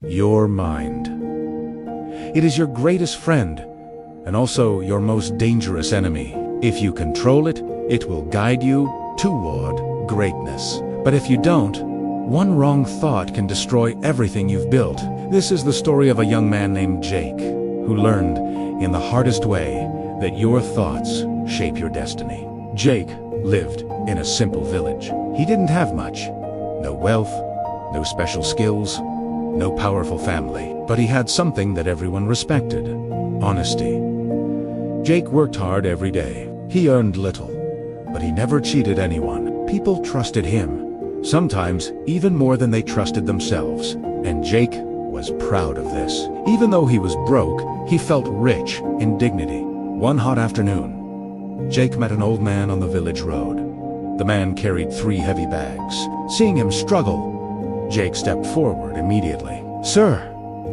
Your mind. It is your greatest friend, and also your most dangerous enemy. If you control it, it will guide you toward greatness. But if you don't, one wrong thought can destroy everything you've built. This is the story of a young man named Jake, who learned in the hardest way that your thoughts shape your destiny. Jake lived in a simple village. He didn't have much. No wealth, no special skills, no powerful family. But he had something that everyone respected: honesty. Jake worked hard every day. He earned little, but he never cheated anyone. People trusted him, sometimes even more than they trusted themselves. And Jake was proud of this. Even though he was broke, he felt rich in dignity. One hot afternoon, Jake met an old man on the village road. The man carried 3 heavy bags. Seeing him struggle, Jake stepped forward immediately. "Sir,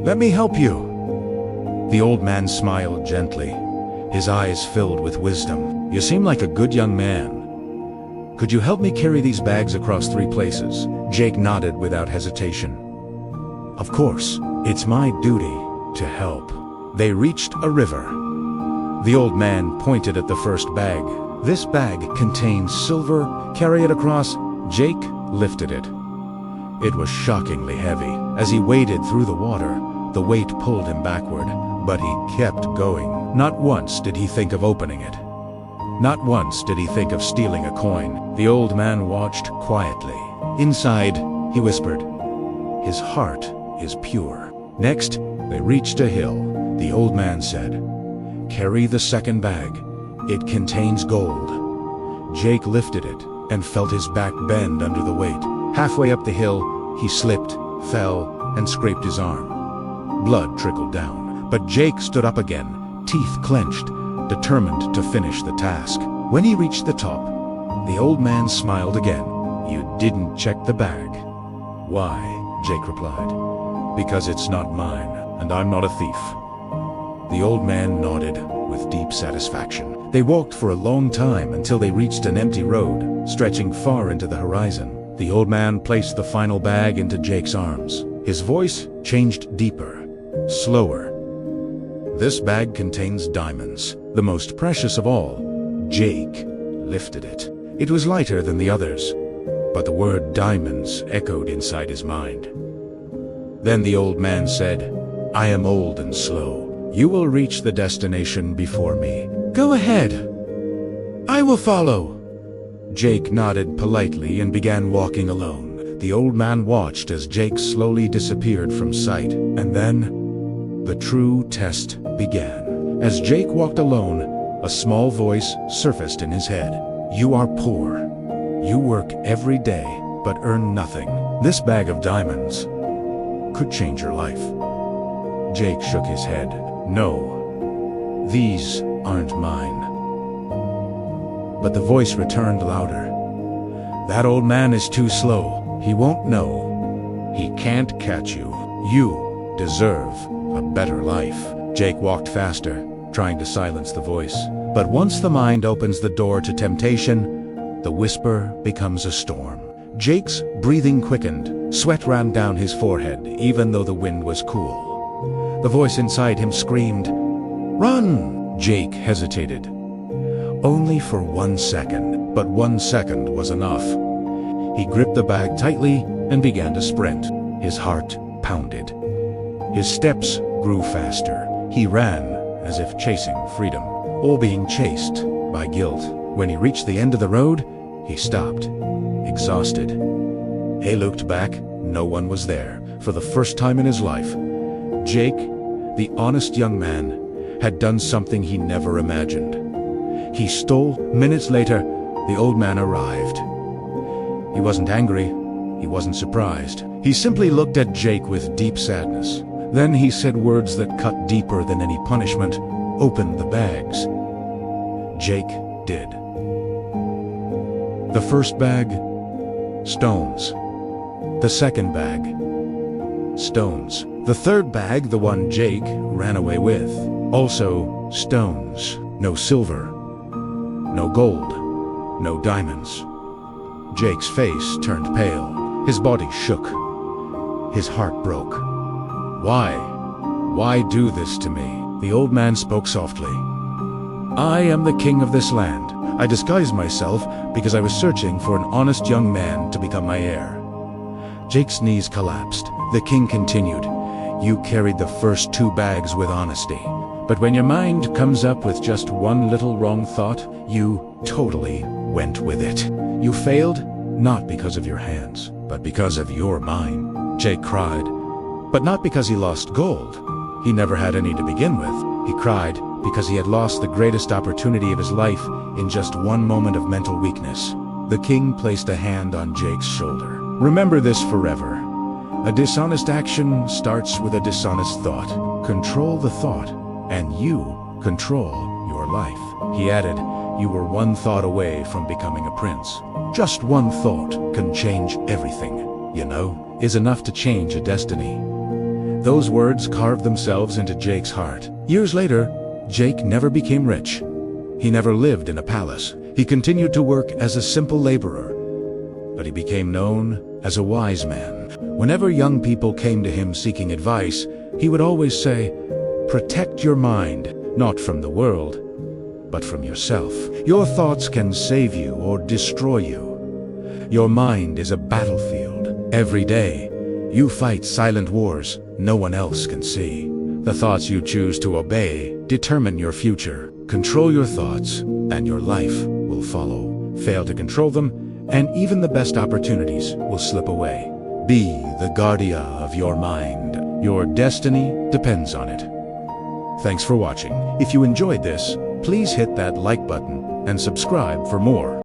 let me help you." The old man smiled gently, his eyes filled with wisdom. "You seem like a good young man. Could you help me carry these bags across 3 places?" Jake nodded without hesitation. "Of course, it's my duty to help." They reached a river. The old man pointed at the first bag. "This bag contains silver. Carry it across." Jake lifted it. It was shockingly heavy. As he waded through the water, the weight pulled him backward, but he kept going. Not once did he think of opening it. Not once did he think of stealing a coin. The old man watched quietly. Inside, he whispered, "His heart is pure." Next, they reached a hill. The old man said, "Carry the second bag. It contains gold." Jake lifted it and felt his back bend under the weight. Halfway up the hill, he slipped, fell, and scraped his arm. Blood trickled down, but Jake stood up again, teeth clenched, determined to finish the task. When he reached the top, the old man smiled again. "You didn't check the bag." "Why?" Jake replied. "Because it's not mine, and I'm not a thief." The old man nodded with deep satisfaction. They walked for a long time until they reached an empty road, stretching far into the horizon. The old man placed the final bag into Jake's arms. His voice changed deeper, slower. "This bag contains diamonds, the most precious of all." Jake lifted it. It was lighter than the others, but the word diamonds echoed inside his mind. Then the old man said, "I am old and slow. You will reach the destination before me. Go ahead. I will follow." Jake nodded politely and began walking alone. The old man watched as Jake slowly disappeared from sight. And then, the true test began. As Jake walked alone, a small voice surfaced in his head. "You are poor. You work every day, but earn nothing. This bag of diamonds could change your life." Jake shook his head. "No, these aren't mine." But the voice returned louder. "That old man is too slow. He won't know. He can't catch you. You deserve a better life." Jake walked faster, trying to silence the voice. But once the mind opens the door to temptation, the whisper becomes a storm. Jake's breathing quickened. Sweat ran down his forehead, even though the wind was cool. The voice inside him screamed, "Run!" Jake hesitated. Only for 1 second, but 1 second was enough. He gripped the bag tightly and began to sprint. His heart pounded. His steps grew faster. He ran as if chasing freedom, or being chased by guilt. When he reached the end of the road, he stopped, exhausted. He looked back. No one was there. For the first time in his life, Jake, the honest young man, had done something he never imagined. He stole. Minutes later, the old man arrived. He wasn't angry. He wasn't surprised. He simply looked at Jake with deep sadness. Then he said words that cut deeper than any punishment. "Open the bags." Jake did. The first bag, stones. The second bag, stones. The third bag, the one Jake ran away with, also stones. No silver, no gold, no diamonds. Jake's face turned pale. His body shook. His heart broke. Why? Why do this to me? The old man spoke softly. I am the king of this land. I disguised myself because I was searching for an honest young man to become my heir. Jake's knees collapsed. The king continued, You carried the first 2 bags with honesty. But when your mind comes up with just one little wrong thought, you totally went with it. You failed, not because of your hands, but because of your mind. Jake cried, but not because he lost gold. He never had any to begin with. He cried because he had lost the greatest opportunity of his life in just one moment of mental weakness. The king placed a hand on Jake's shoulder. Remember this forever. A dishonest action starts with a dishonest thought. Control the thought, and you control your life. He added, You were one thought away from becoming a prince. Just one thought can change everything, is enough to change a destiny. Those words carved themselves into Jake's heart. Years later, Jake never became rich. He never lived in a palace. He continued to work as a simple laborer. But he became known as a wise man. Whenever young people came to him seeking advice, he would always say, Protect your mind, not from the world, but from yourself. Your thoughts can save you or destroy you. Your mind is a battlefield. Every day, you fight silent wars no one else can see. The thoughts you choose to obey determine your future. Control your thoughts, and your life will follow. Fail to control them, and even the best opportunities will slip away. Be the guardian of your mind. Your destiny depends on it. Thanks for watching. If you enjoyed this, please hit that like button and subscribe for more.